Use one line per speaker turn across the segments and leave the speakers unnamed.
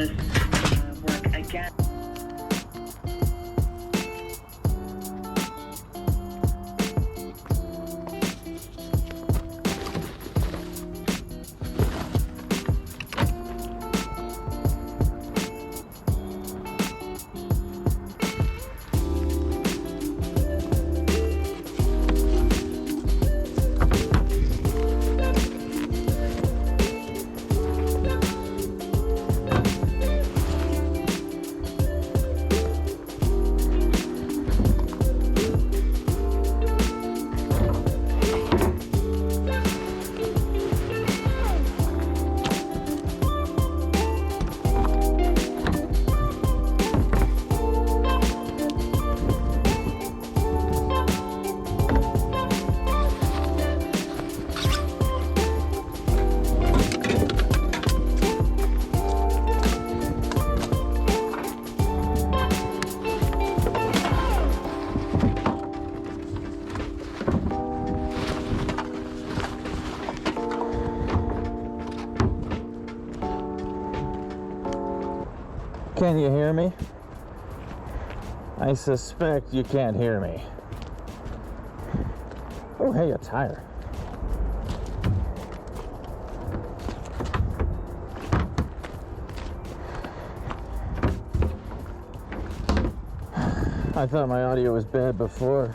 this work again.
Can you hear me? I suspect you can't hear me. Oh, hey, a tire. I thought my audio was bad before.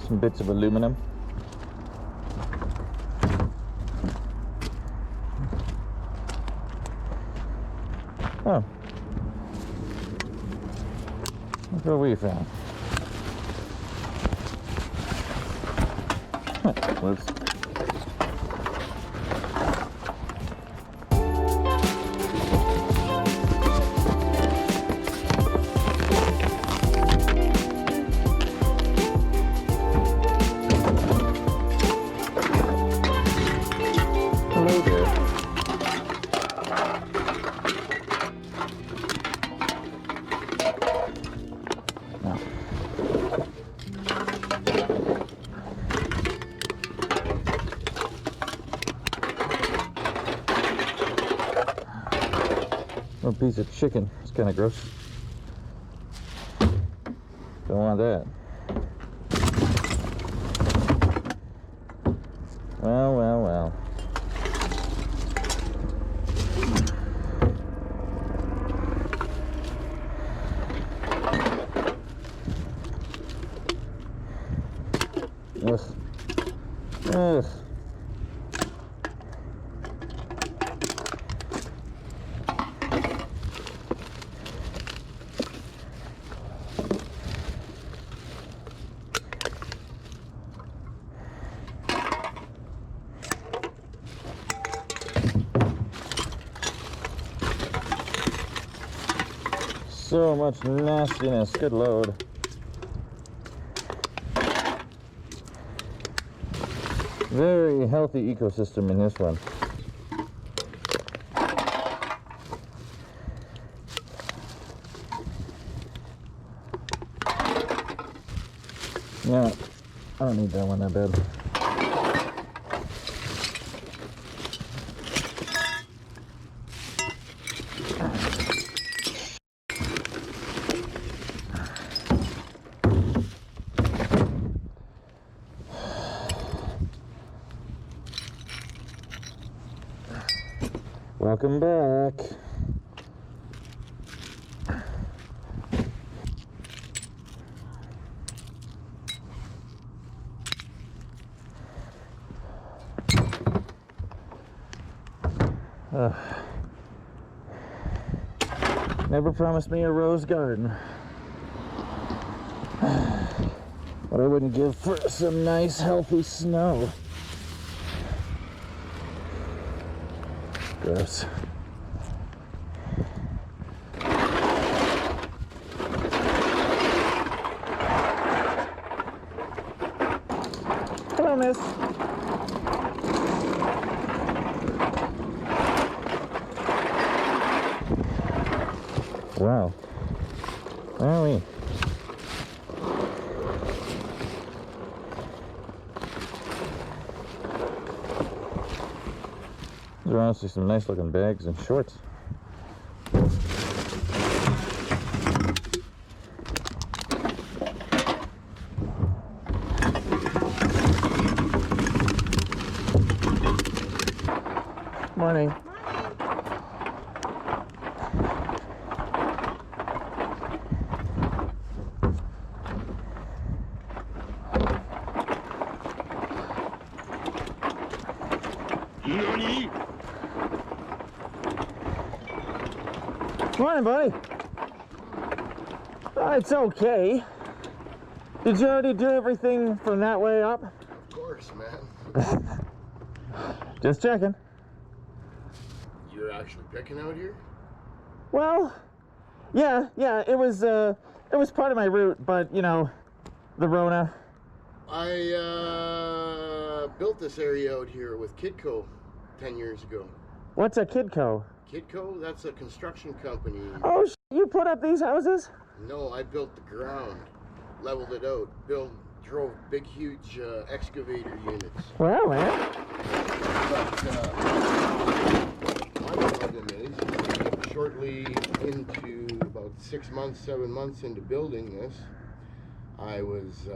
Some bits of aluminum. Oh, look what we found. Whoops. Hello there. A piece of chicken. It's kind of gross. Don't want that. Well, well, well. Ugh. Ugh. So much nastiness. Good load. Very healthy ecosystem in this one. Yeah, I don't need that one that bad. Welcome back. Never promised me a rose garden. What I wouldn't give for some nice healthy snow. Gross. Hello, miss. Wow. Where are we? These are honestly some nice looking bags and shorts. Morning.
NANI?
Morning, buddy. It's okay. Did you already do everything from that way up?
Of course, man.
Just checking.
You're actually picking out here?
Well, yeah, it was part of my route, but you know, the Rona.
I built this area out here with Kidco 10 years ago.
What's a Kidco?
Kidco, that's a construction company.
Oh, you put up these houses?
No, I built the ground, leveled it out, drove big, huge excavator units.
Well, man.
But my problem is, shortly into about 6 months, 7 months into building this, I was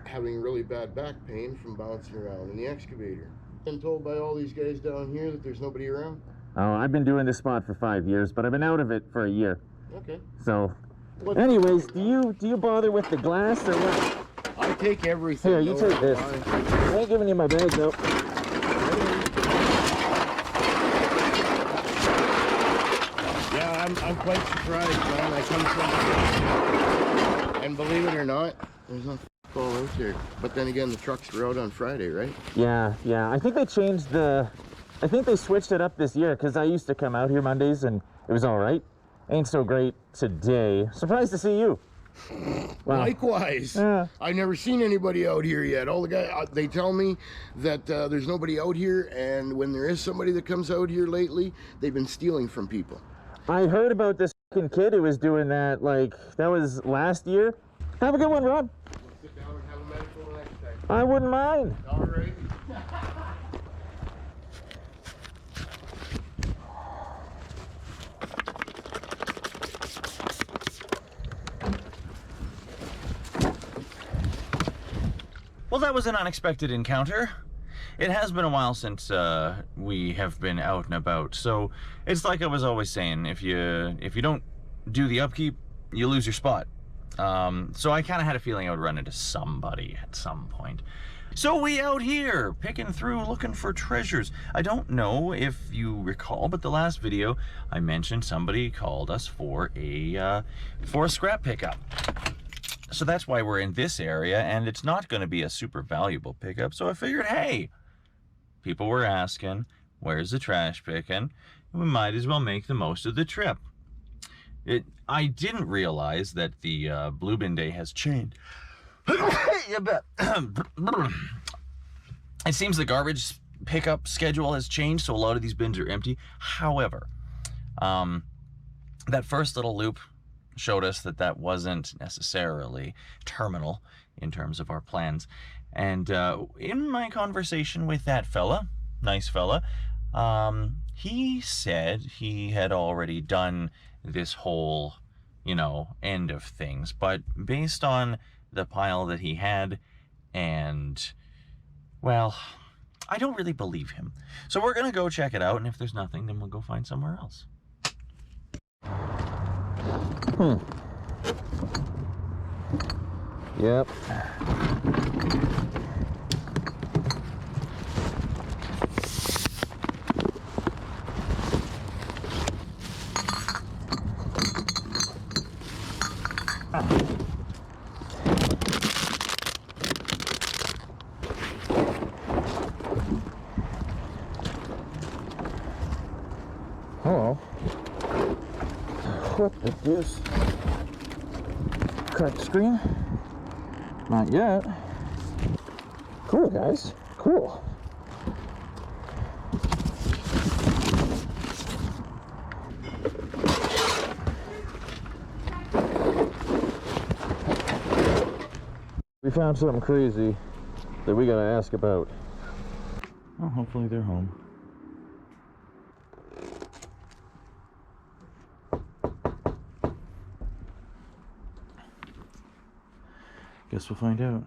having really bad back pain from bouncing around in the excavator. Been told by all these guys down here that there's nobody around.
Oh, I've been doing this spot for 5 years, but I've been out of it for a year.
Okay.
So, anyways, do you bother with the glass or what?
I take everything.
Here, you take this. I ain't giving you my bag though.
Yeah, I'm quite surprised, man. I come from, and believe it or not, there's no fall out there. But then again, the trucks were out on Friday, right?
Yeah. I think they changed I think they switched it up this year because I used to come out here Mondays and it was all right. Ain't so great today. Surprised to see you. Wow.
Likewise.
Yeah.
I've never seen anybody out here yet. All the guys, they tell me that there's nobody out here, and when there is somebody that comes out here lately, they've been stealing from people.
I heard about this fucking kid who was doing that, like, that was last year. Have a good one, Rob.
We'll sit down and have a medical next time.
I wouldn't mind.
All right.
Well, that was an unexpected encounter. It has been a while since we have been out and about, so it's like I was always saying, if you don't do the upkeep, you lose your spot. So I kind of had a feeling I would run into somebody at some point. So we out here, picking through, looking for treasures. I don't know if you recall, but the last video I mentioned somebody called us for a scrap pickup. So that's why we're in this area, and it's not going to be a super valuable pickup. So I figured, hey, people were asking, where's the trash picking? We might as well make the most of the trip. I didn't realize that the Blue Bin Day has changed. It seems the garbage pickup schedule has changed, so a lot of these bins are empty. However, that first little loop showed us that wasn't necessarily terminal in terms of our plans. And in my conversation with that fella, nice fella, he said he had already done this whole, end of things. But based on the pile that he had, and, well, I don't really believe him. So we're going to go check it out, and if there's nothing, then we'll go find somewhere else.
Yep. Hello. What the deuce? Cut screen? Not yet. Cool, guys. Cool. We found something crazy that we gotta ask about. Oh, hopefully they're home. Guess we'll find out.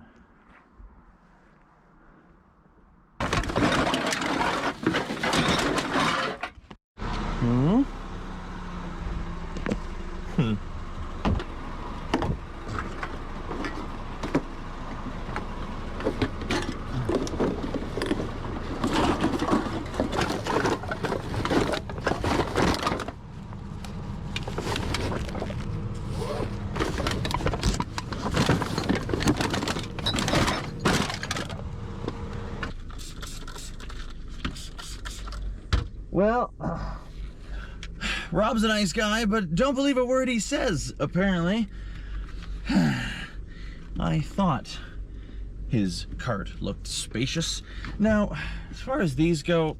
Rob's a nice guy, but don't believe a word he says, apparently. I thought his cart looked spacious. Now, as far as these go,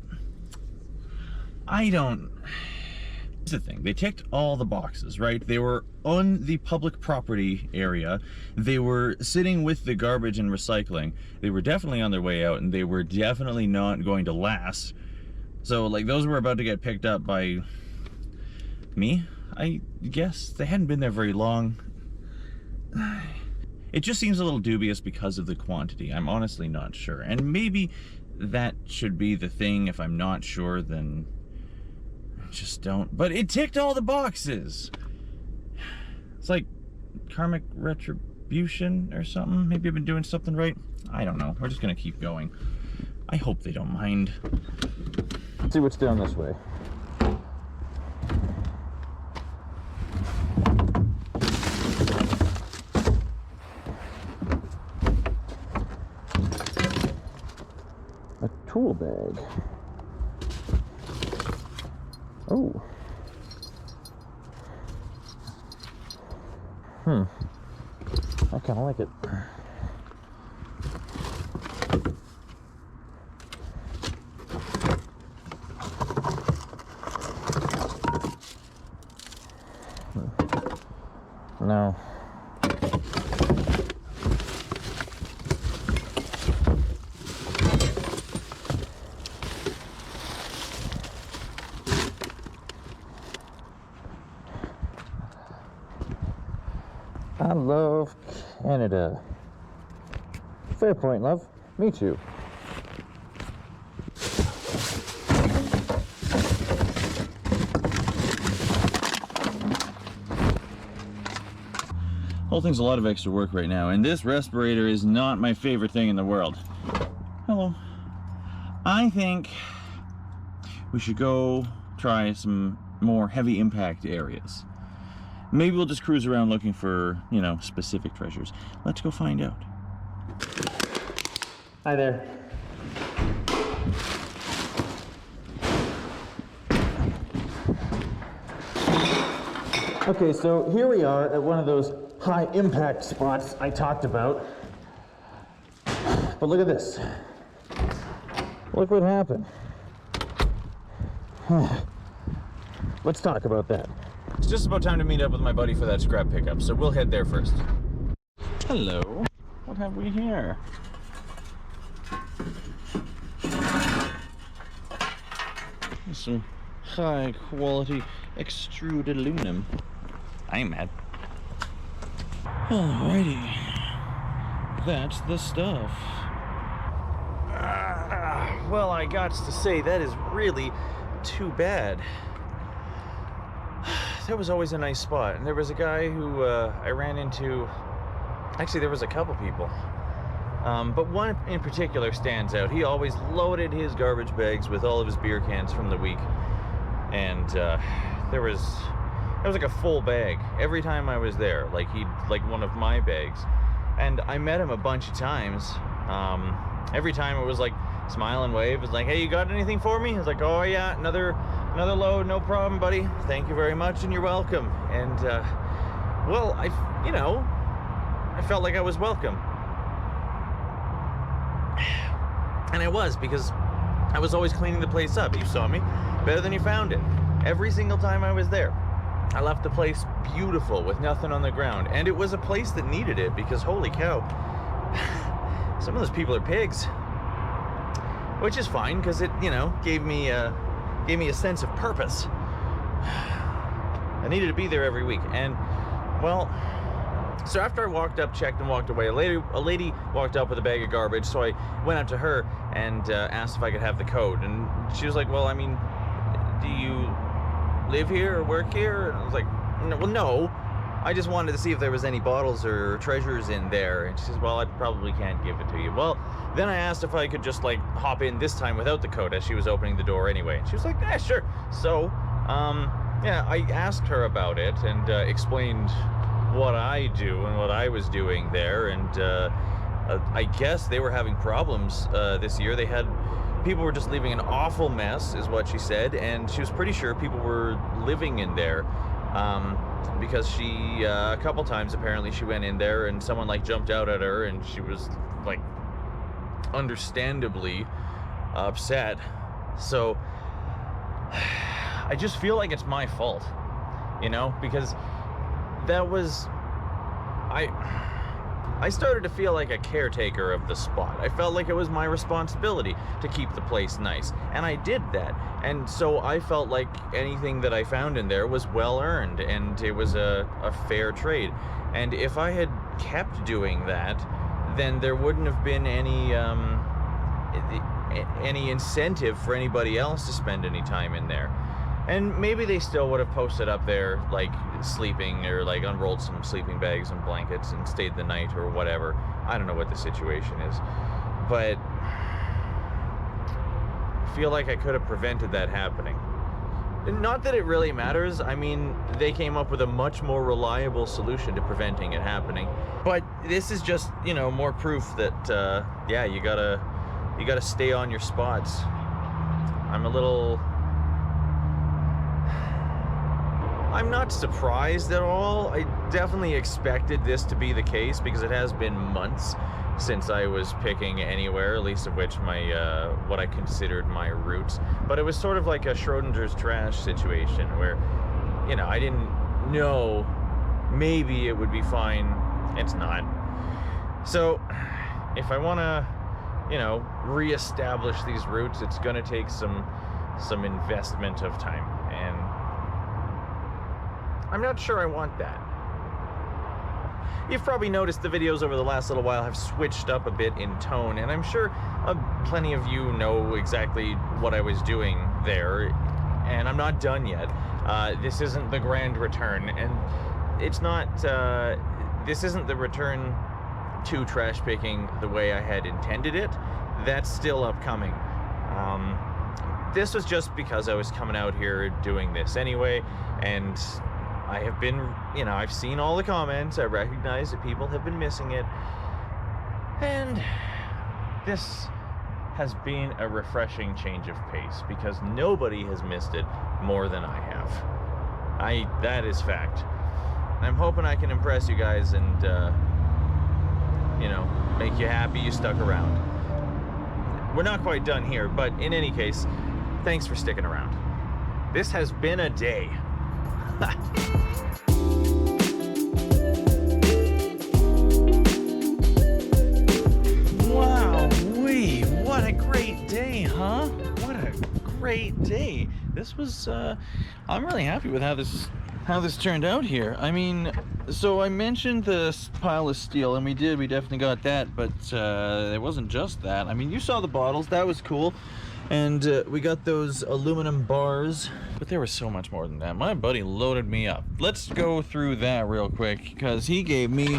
I don't... Here's the thing, they ticked all the boxes, right? They were on the public property area. They were sitting with the garbage and recycling. They were definitely on their way out, and they were definitely not going to last. So, like, those were about to get picked up by me, I guess. They hadn't been there very long. It just seems a little dubious because of the quantity. I'm honestly not sure. And maybe that should be the thing. If I'm not sure, then just don't. But it ticked all the boxes. It's like karmic retribution or something. Maybe I've been doing something right. I don't know. We're just gonna keep going. I hope they don't mind.
Let's see what's down this way. A tool bag. Oh. I kind of like it. No. I love Canada. Fair point, love. Me too.
Whole thing's a lot of extra work right now, and this respirator is not my favorite thing in the world. Hello. I think we should go try some more heavy impact areas. Maybe we'll just cruise around looking for, you know, specific treasures. Let's go find out.
Hi there. Okay, so here we are at one of those high impact spots I talked about. But look at this. Look what happened. Let's talk about that.
It's just about time to meet up with my buddy for that scrap pickup, so we'll head there first. Hello. What have we here? Some high quality extruded aluminum. I ain't mad. Alrighty. That's the stuff. Well, I got to say, that is really too bad. That was always a nice spot, and there was a guy who I ran into. Actually, there was a couple people, but one in particular stands out. He always loaded his garbage bags with all of his beer cans from the week, and there was like a full bag every time I was there. Like one of my bags, and I met him a bunch of times. Every time it was like smile and wave. It's like, hey, you got anything for me? I was like, oh yeah, another load, no problem, buddy. Thank you very much, and you're welcome. And well, I felt like I was welcome, and I was, because I was always cleaning the place up. You saw me, better than you found it. Every single time I was there, I left the place beautiful with nothing on the ground, and it was a place that needed it, because holy cow, some of those people are pigs. Which is fine, because it, gave me a sense of purpose. I needed to be there every week. And, well, so after I walked up, checked, and walked away, a lady walked up with a bag of garbage, so I went up to her and asked if I could have the code. And she was like, well, I mean, do you live here or work here? And I was like, well, no. I just wanted to see if there was any bottles or treasures in there. And she says, well, I probably can't give it to you. Well, then I asked if I could just like hop in this time without the code, as she was opening the door anyway. And she was like, yeah, sure. So, yeah, I asked her about it and explained what I do and what I was doing there. And I guess they were having problems this year. They had people were just leaving an awful mess, is what she said, and she was pretty sure people were living in there. Because she, a couple times apparently she went in there and someone like jumped out at her and she was like understandably upset. So I just feel like it's my fault, you know, because that was, I started to feel like a caretaker of the spot. I felt like it was my responsibility to keep the place nice, and I did that. And so I felt like anything that I found in there was well earned, and it was a fair trade. And if I had kept doing that, then there wouldn't have been any incentive for anybody else to spend any time in there. And maybe they still would have posted up there, like, sleeping, or like unrolled some sleeping bags and blankets and stayed the night or whatever. I don't know what the situation is, but I feel like I could have prevented that happening. Not that it really matters. I mean, they came up with a much more reliable solution to preventing it happening. But this is just, you know, more proof that, yeah, you gotta stay on your spots. I'm not surprised at all. I definitely expected this to be the case because it has been months since I was picking anywhere, least of which my what I considered my roots. But it was sort of like a Schrodinger's trash situation where, you know, I didn't know, maybe it would be fine. It's not. So if I want to, you know, reestablish these roots, it's going to take some investment of time, and I'm not sure I want that. You've probably noticed the videos over the last little while have switched up a bit in tone, and I'm sure plenty of you know exactly what I was doing there, and I'm not done yet. This isn't the grand return, and it's not, this isn't the return to trash picking the way I had intended it. That's still upcoming. This was just because I was coming out here doing this anyway, and I have been, you know, I've seen all the comments. I recognize that people have been missing it, and this has been a refreshing change of pace because nobody has missed it more than I have. That is fact. I'm hoping I can impress you guys and, you know, make you happy you stuck around. We're not quite done here, but in any case, thanks for sticking around. This has been a day. Wow-wee, what a great day, huh? What a great day. This was, I'm really happy with how this turned out here. I mean, so I mentioned this pile of steel, and we definitely got that, but it wasn't just that. I mean, you saw the bottles, that was cool. And we got those aluminum bars, but there was so much more than that. My buddy loaded me up. Let's go through that real quick, because he gave me,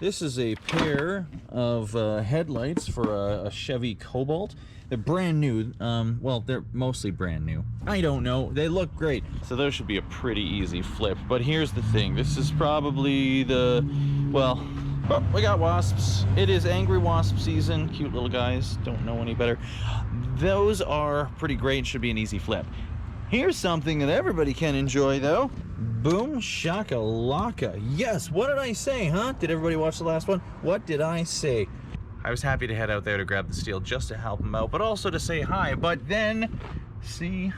this is a pair of headlights for a Chevy Cobalt. They're brand new. Well, they're mostly brand new. I don't know. They look great. So those should be a pretty easy flip. But here's the thing. This is probably the, well, oh, we got wasps. It is angry wasp season. Cute little guys. Don't know any better. Those are pretty great. Should be an easy flip. Here's something that everybody can enjoy, though. Boom shakalaka. Yes, what did I say, huh? Did everybody watch the last one? What did I say? I was happy to head out there to grab the steel just to help him out, but also to say hi. But then, see,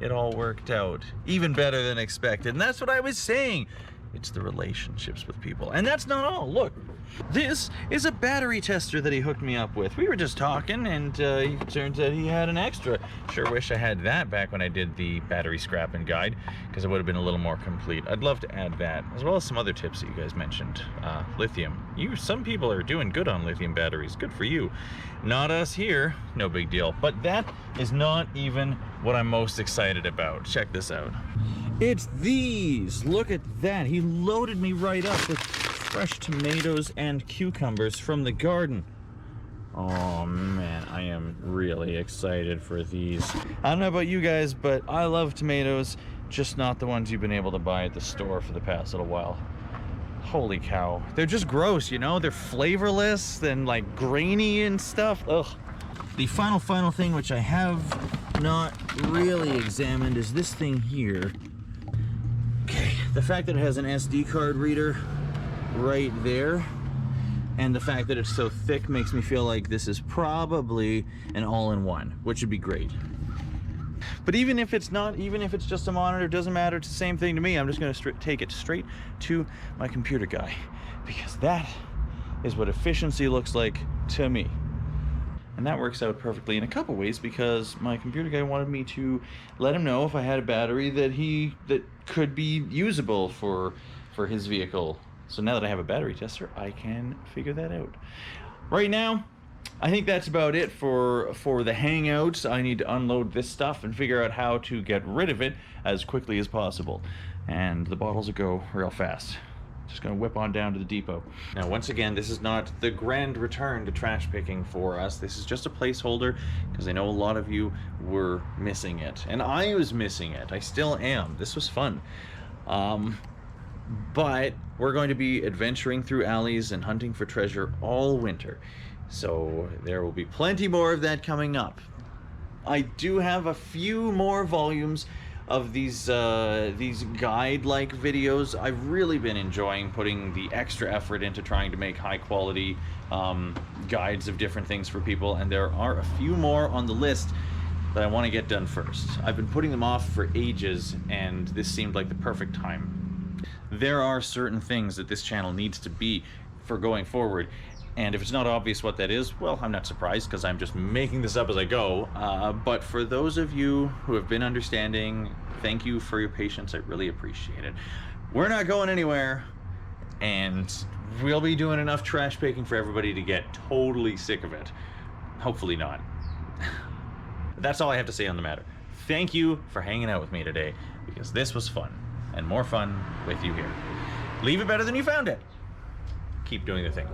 it all worked out. Even better than expected. And that's what I was saying. It's the relationships with people. And that's not all. Look, this is a battery tester that he hooked me up with. We were just talking, and it turns out he had an extra. Sure wish I had that back when I did the battery scrapping guide, because it would have been a little more complete. I'd love to add that, as well as some other tips that you guys mentioned. Lithium. Some people are doing good on lithium batteries. Good for you. Not us here. No big deal. But that is not even what I'm most excited about. Check this out. It's these. Look at that. He loaded me right up with fresh tomatoes and cucumbers from the garden. Oh man, I am really excited for these. I don't know about you guys, but I love tomatoes, just not the ones you've been able to buy at the store for the past little while. Holy cow. They're just gross, you know? They're flavorless and like grainy and stuff. Ugh. The final thing, which I have not really examined, is this thing here. Okay, the fact that it has an SD card reader right there, and the fact that it's so thick makes me feel like this is probably an all-in-one, which would be great. But even if it's not, even if it's just a monitor, it doesn't matter. It's the same thing to me. I'm just going to take it straight to my computer guy, because that is what efficiency looks like to me. And that works out perfectly in a couple ways, because my computer guy wanted me to let him know if I had a battery that could be usable for his vehicle. So now that I have a battery tester, I can figure that out. Right now, I think that's about it for the hangouts. I need to unload this stuff and figure out how to get rid of it as quickly as possible. And the bottles will go real fast. Just gonna whip on down to the depot. Now, once again, this is not the grand return to trash picking for us. This is just a placeholder, because I know a lot of you were missing it. And I was missing it. I still am. This was fun. But we're going to be adventuring through alleys and hunting for treasure all winter. So there will be plenty more of that coming up. I do have a few more volumes of these guide-like videos. I've really been enjoying putting the extra effort into trying to make high-quality guides of different things for people, and there are a few more on the list that I want to get done first. I've been putting them off for ages, and this seemed like the perfect time. There are certain things that this channel needs to be for going forward, and if it's not obvious what that is, well, I'm not surprised, because I'm just making this up as I go. But for those of you who have been understanding, thank you for your patience. I really appreciate it. We're not going anywhere, and we'll be doing enough trash picking for everybody to get totally sick of it. Hopefully not. That's all I have to say on the matter. Thank you for hanging out with me today, because this was fun, and more fun with you here. Leave it better than you found it. Keep doing the thing.